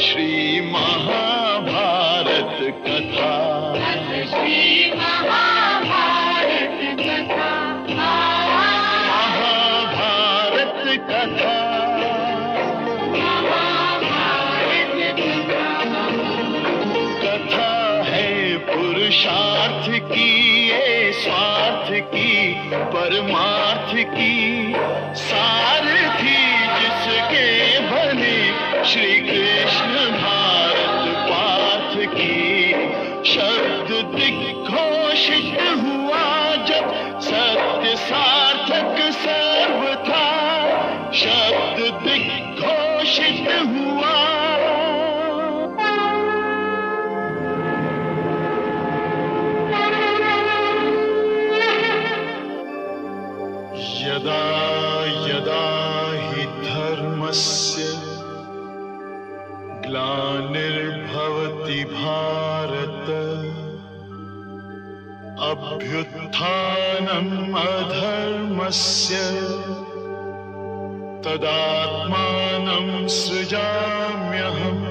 श्री महाभारत कथा। श्री महाभारत कथा। महाभारत कथा। कथा है पुरुषार्थ की, ये स्वार्थ की, परमार्थ की, सारथी जिसके बने श्री कृष्ण भारत पाथ की। शब्द दिग्घोषित हुआ जब सत्य सार्थक सर्वथा। शब्द दिग्घोषित हुआ। यदा यदा हि धर्मस्य ग्लानिर्भवति भारत, अभ्युत्थानम् अधर्मस्य, तदात्मानं सृजाम्यहम्,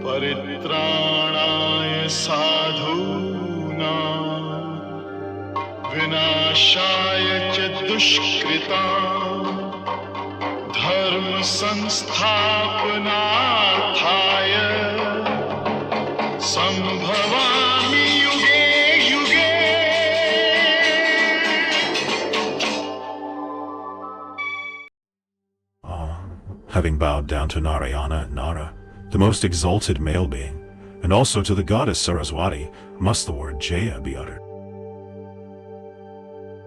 परित्राणाय साधूनां, विनाशाय च दुष्कृतां, धर्म संस्थापनार्थाय संभवामि युगे युगे। Having bowed down to Narayana and Nara, the most exalted male being, and also to the goddess Saraswati, must the word Jaya be uttered.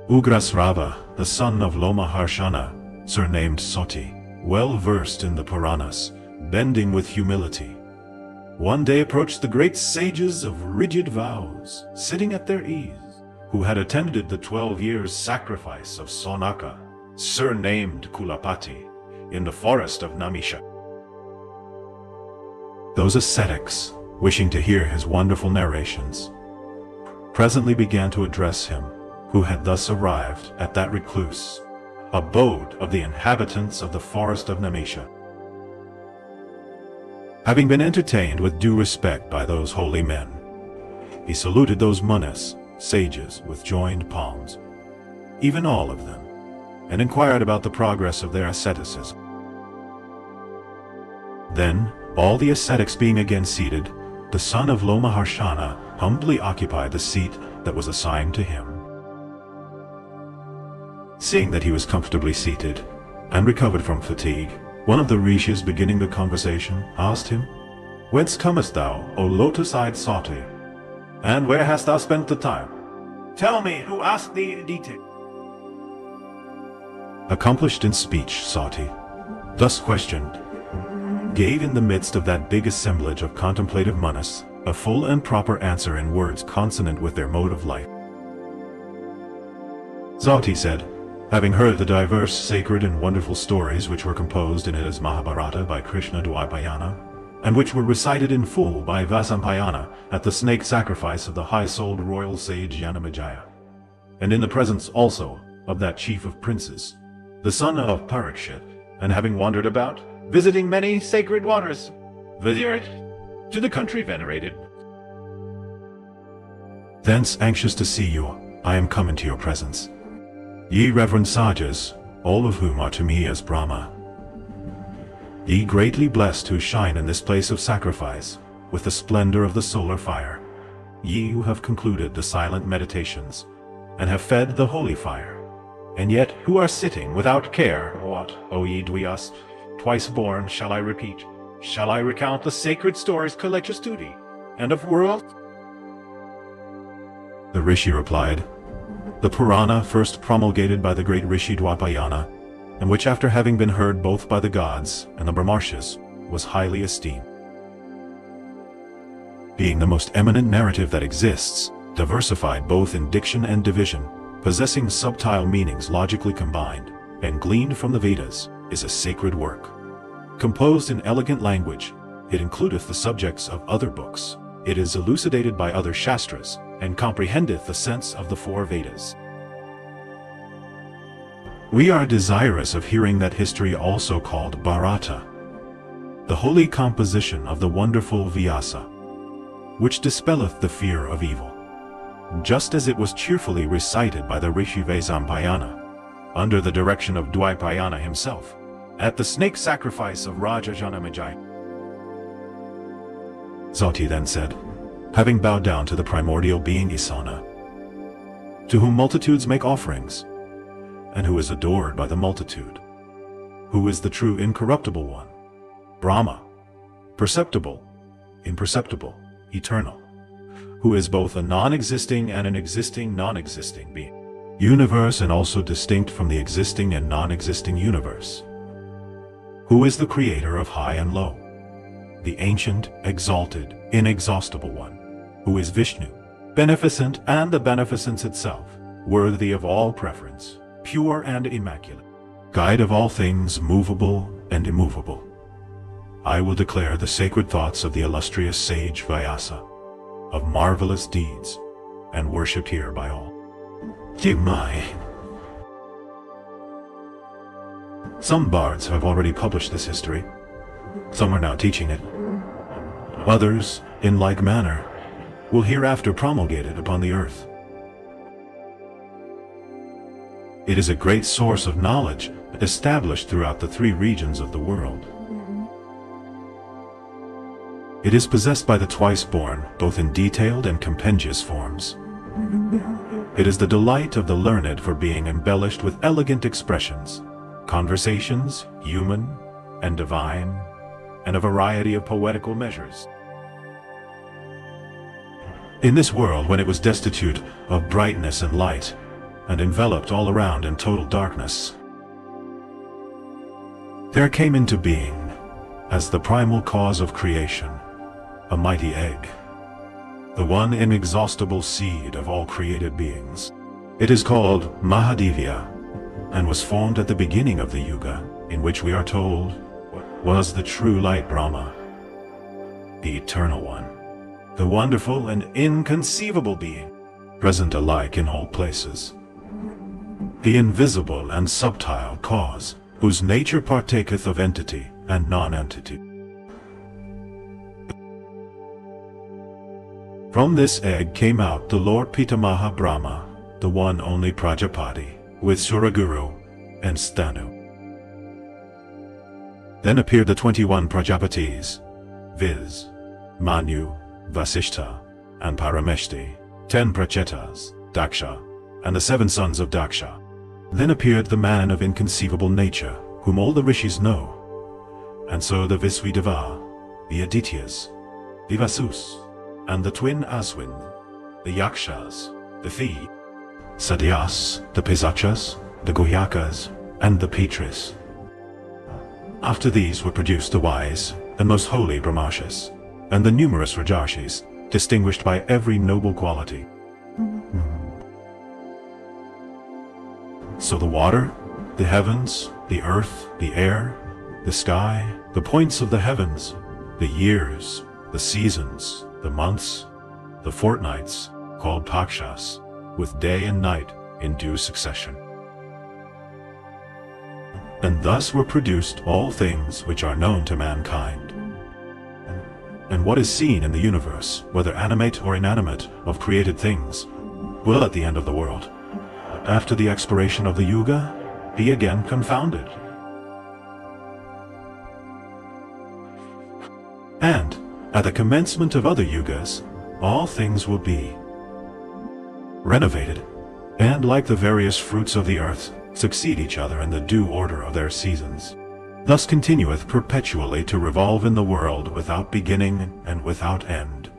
Ugrasrava, the son of Lomaharshana, surnamed Soti, well versed in the Puranas, bending with humility, one day approached the great sages of rigid vows, sitting at their ease, who had attended the 12 years sacrifice of Sonaka, surnamed Kulapati, in the forest of Namisha. Those ascetics, wishing to hear his wonderful narrations, presently began to address him, who had thus arrived at that recluse abode of the inhabitants of the forest of Namisha. Having been entertained with due respect by those holy men, he saluted those munis, sages, with joined palms, even all of them, and inquired about the progress of their asceticism. Then, all the ascetics being again seated, the son of Lomaharshana humbly occupied the seat that was assigned to him. Seeing that he was comfortably seated, and recovered from fatigue, one of the rishis beginning the conversation asked him, "Whence comest thou, O lotus-eyed Sati? And where hast thou spent the time? Tell me, who asked thee in detail?" Accomplished in speech, Sati, thus questioned, gave in the midst of that big assemblage of contemplative munis a full and proper answer in words consonant with their mode of life. Sati said, having heard the diverse sacred and wonderful stories which were composed in his Mahabharata by Krishna Dwaipayana, and which were recited in full by Vasampayana at the snake sacrifice of the high-souled royal sage Yanamajaya, and in the presence also of that chief of princes, the son of Parikshit, and having wandered about, visiting many sacred waters, visit to the country venerated. Thence, anxious to see you, I am come into your presence. Ye reverend sages, all of whom are to me as Brahma. Ye greatly blessed who shine in this place of sacrifice, with the splendor of the solar fire. Ye who have concluded the silent meditations, and have fed the holy fire, and yet who are sitting without care. What, O ye Dvyas, twice born, shall I repeat? Shall I recount the sacred stories Kalechastudi, and of world? The rishi replied, the Purana first promulgated by the great Rishi Dwapayana, and which after having been heard both by the gods and the Brahmarshis, was highly esteemed. Being the most eminent narrative that exists, diversified both in diction and division, possessing subtile meanings logically combined, and gleaned from the Vedas, is a sacred work. Composed in elegant language, it includeth the subjects of other books. It is elucidated by other Shastras, and comprehendeth the sense of the four Vedas. We are desirous of hearing that history also called Bharata. the holy composition of the wonderful Vyasa, which dispelleth the fear of evil, just as it was cheerfully recited by the Rishi Vaisampayana, under the direction of Dwaipayana himself, at the snake sacrifice of Raja Janamejaya. Sati then said, having bowed down to the primordial being Isana, to whom multitudes make offerings, and who is adored by the multitude, who is the true incorruptible one, Brahma, perceptible, imperceptible, eternal, who is both a non-existing and an existing non-existing being, universe and also distinct from the existing and non-existing universe, who is the creator of high and low, the ancient, exalted, inexhaustible one, who is Vishnu, beneficent and the beneficence itself, worthy of all preference, pure and immaculate, guide of all things movable and immovable. I will declare the sacred thoughts of the illustrious sage Vyasa, of marvelous deeds, and worshipped here by all. Jimai. Some bards have already published this history. Some are now teaching it. Others, in like manner, will hereafter promulgate it upon the earth. It is a great source of knowledge established throughout the 3 regions of the world. It is possessed by the twice-born, both in detailed and compendious forms. It is the delight of the learned for being embellished with elegant expressions, conversations, human and divine, and a variety of poetical measures. In this world, when it was destitute of brightness and light, and enveloped all around in total darkness, there came into being, as the primal cause of creation, a mighty egg, the one inexhaustible seed of all created beings. It is called Mahadevya, and was formed at the beginning of the Yuga, in which we are told was the true light Brahma, the eternal one, the wonderful and inconceivable being, present alike in all places, the invisible and subtile cause, whose nature partaketh of entity and non-entity. From this egg came out the Lord Pitamaha Brahma, the one only Prajapati, with Suraguru and Stanu. Then appeared the 21 Prajapatis, viz. Manu, Vasishtha, and Parameshti, 10 Prachetas, Daksha, and the 7 sons of Daksha. Then appeared the man of inconceivable nature, whom all the rishis know, and so the Visvideva, the Adityas, the Vasus, and the twin Aswin, the Yakshas, the Thi, Sadyas, the Pisachas, the Goyakas, and the Petris. After these were produced the wise and most holy Brahmashas, and the numerous Rajarshis, distinguished by every noble quality. So the water, the heavens, the earth, the air, the sky, the points of the heavens, the years, the seasons, the months, the fortnights, called Pakshas, with day and night in due succession. And thus were produced all things which are known to mankind. And what is seen in the universe, whether animate or inanimate, of created things, will at the end of the world, after the expiration of the Yuga, be again confounded. And at the commencement of other Yugas, all things will be renovated, and like the various fruits of the earth, succeed each other in the due order of their seasons. Thus continueth perpetually to revolve in the world without beginning and without end,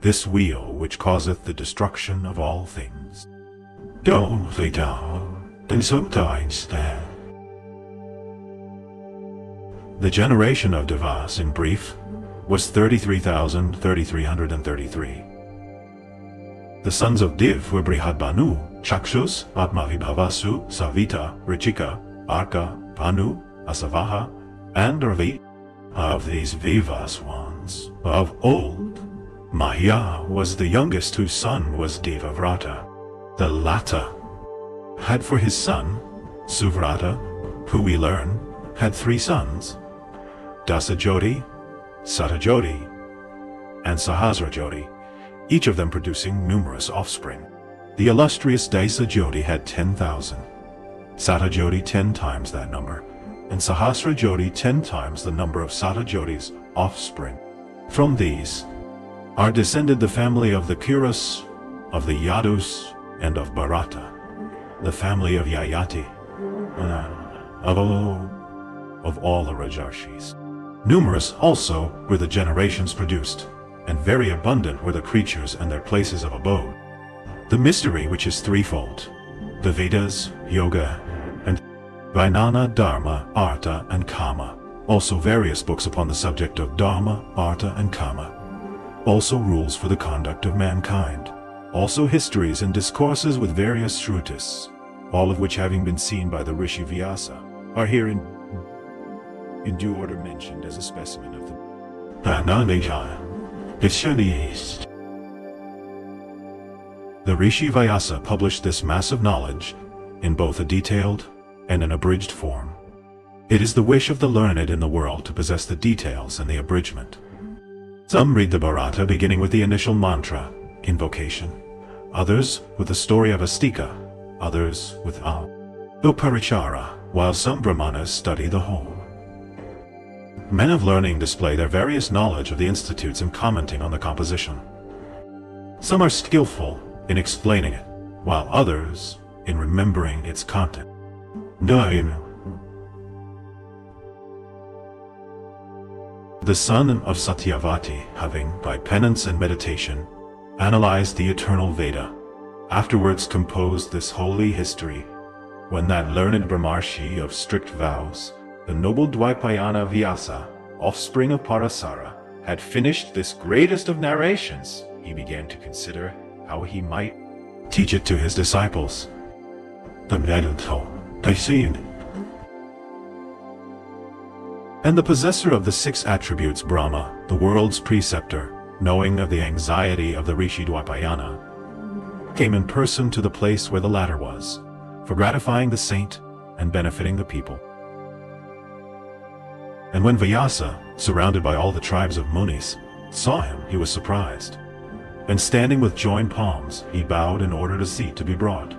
this wheel which causeth the destruction of all things. Don't lay down, and sometimes stand. The generation of Devas, in brief, was 33,333. The sons of Div were Brihadbanu, Chakshus, Atmavibhavasu, Savita, Richika, Arka, Panu, Asavaha, and Ravi. Of these Vivas ones, of old, Mahya was the youngest, whose son was Devavrata. The latter had for his son, Suvrata, who we learn had 3 sons, Dasajoti, Satajoti, and Sahasrajoti, each of them producing numerous offspring. The illustrious Dasajoti had 10,000, Satajoti 10 times that number, and Sahasrajoti 10 times the number of Satajoti's offspring. From these are descended the family of the Kurus, of the Yadus, and of Bharata, the family of Yayati, of all the Rajarshis. Numerous also were the generations produced, and very abundant were the creatures and their places of abode. The mystery which is threefold, the Vedas, Yoga, and Vijnana, Dharma, Artha, and Kama, also various books upon the subject of Dharma, Artha, and Kama, also rules for the conduct of mankind, also histories and discourses with various shrutis, all of which having been seen by the Rishi Vyasa, are here in due order mentioned as a specimen of the Rishi Vyasa published this mass of knowledge in both a detailed and an abridged form. It is the wish of the learned in the world to possess the details and the abridgment. Some read the Bharata beginning with the initial mantra, invocation, others with the story of Astika, others with Uparichara, while some Brahmanas study the whole. Men of learning display their various knowledge of the institutes in commenting on the composition. Some are skillful in explaining it, while others in remembering its content. The son of Satyavati, having, by penance and meditation, analyzed the eternal Veda, afterwards composed this holy history, when that learned Brahmarshi of strict vows, the noble Dvaipayana Vyasa, offspring of Parasara, had finished this greatest of narrations, he began to consider how he might teach it to his disciples. And the possessor of the 6 attributes, Brahma, the world's preceptor, knowing of the anxiety of the Rishi Dvaipayana, came in person to the place where the latter was, for gratifying the saint and benefiting the people. And when Vyasa, surrounded by all the tribes of Munis, saw him, he was surprised, and standing with joined palms, he bowed and ordered a seat to be brought.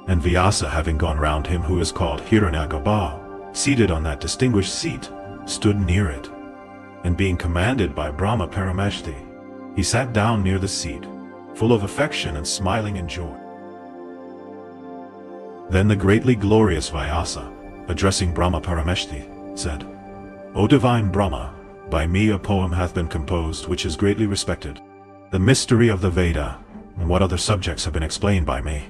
And Vyasa, having gone round him who is called Hiranyagarbha, seated on that distinguished seat, stood near it, and being commanded by Brahma Parameshti, he sat down near the seat, full of affection and smiling in joy. Then the greatly glorious Vyasa, addressing Brahma Parameshti, said, O divine Brahma, by me a poem hath been composed which is greatly respected. The mystery of the Veda, and what other subjects have been explained by me.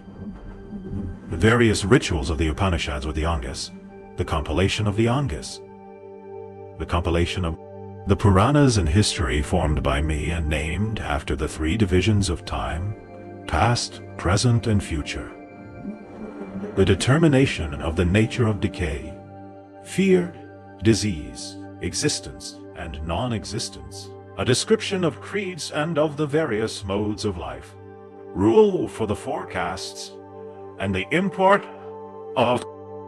The various rituals of the Upanishads with the Angas, the compilation of the Angas, the compilation of the Puranas and history formed by me and named after the 3 divisions of time, past, present, and future. The determination of the nature of decay, fear, disease, existence, and non-existence, a description of creeds and of the various modes of life, rule for the 4 castes, and the import of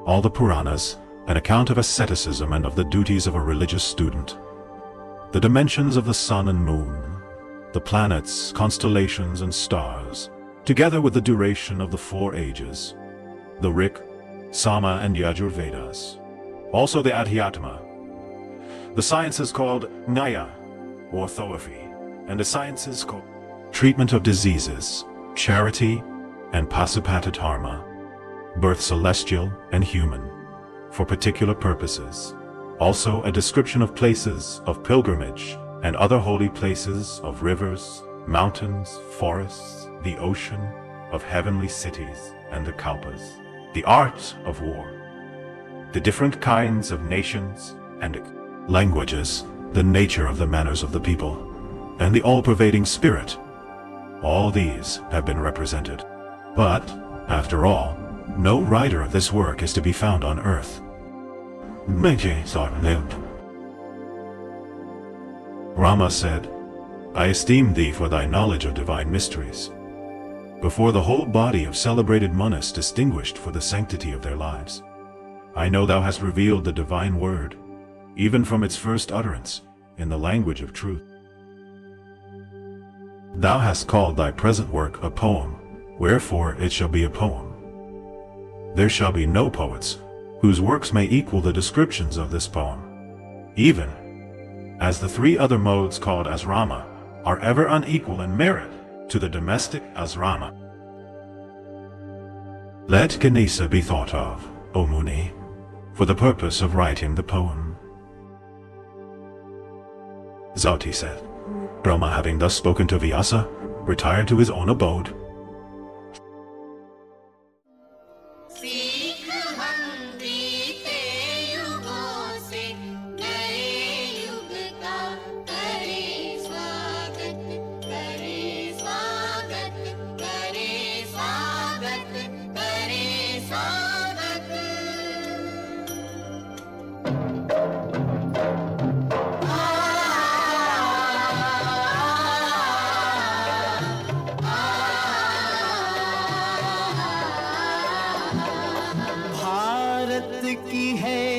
all the Puranas, an account of asceticism and of the duties of a religious student, the dimensions of the sun and moon, the planets, constellations, and stars, together with the duration of the 4 ages, the Rik, Sama, and Yajurvedas, also the Adhyatma, the sciences called Nyaya, or Thoaphy, and the sciences called treatment of diseases, charity, and Pasupatadharma, birth celestial and human, for particular purposes, also a description of places of pilgrimage and other holy places of rivers, mountains, forests, the ocean, of heavenly cities, and the kalpas, the art of war, the different kinds of nations and languages, the nature of the manners of the people, and the all-pervading spirit. All these have been represented. But, after all, no writer of this work is to be found on earth. Rama said, I esteem thee for thy knowledge of divine mysteries. Before the whole body of celebrated Munis distinguished for the sanctity of their lives, I know thou hast revealed the divine word, even from its first utterance, in the language of truth. Thou hast called thy present work a poem, wherefore it shall be a poem. There shall be no poets whose works may equal the descriptions of this poem, even as the three other modes called asrama are ever unequal in merit to the domestic asrama. Let Ganesha be thought of, O Muni, for the purpose of writing the poem. Zati said. Brahma, having thus spoken to Vyasa, retired to his own abode. सीख हम बीते युगों से नए युग का करे स्वागत करे स्वागत करे स्वागत करे स्वागत भारत की है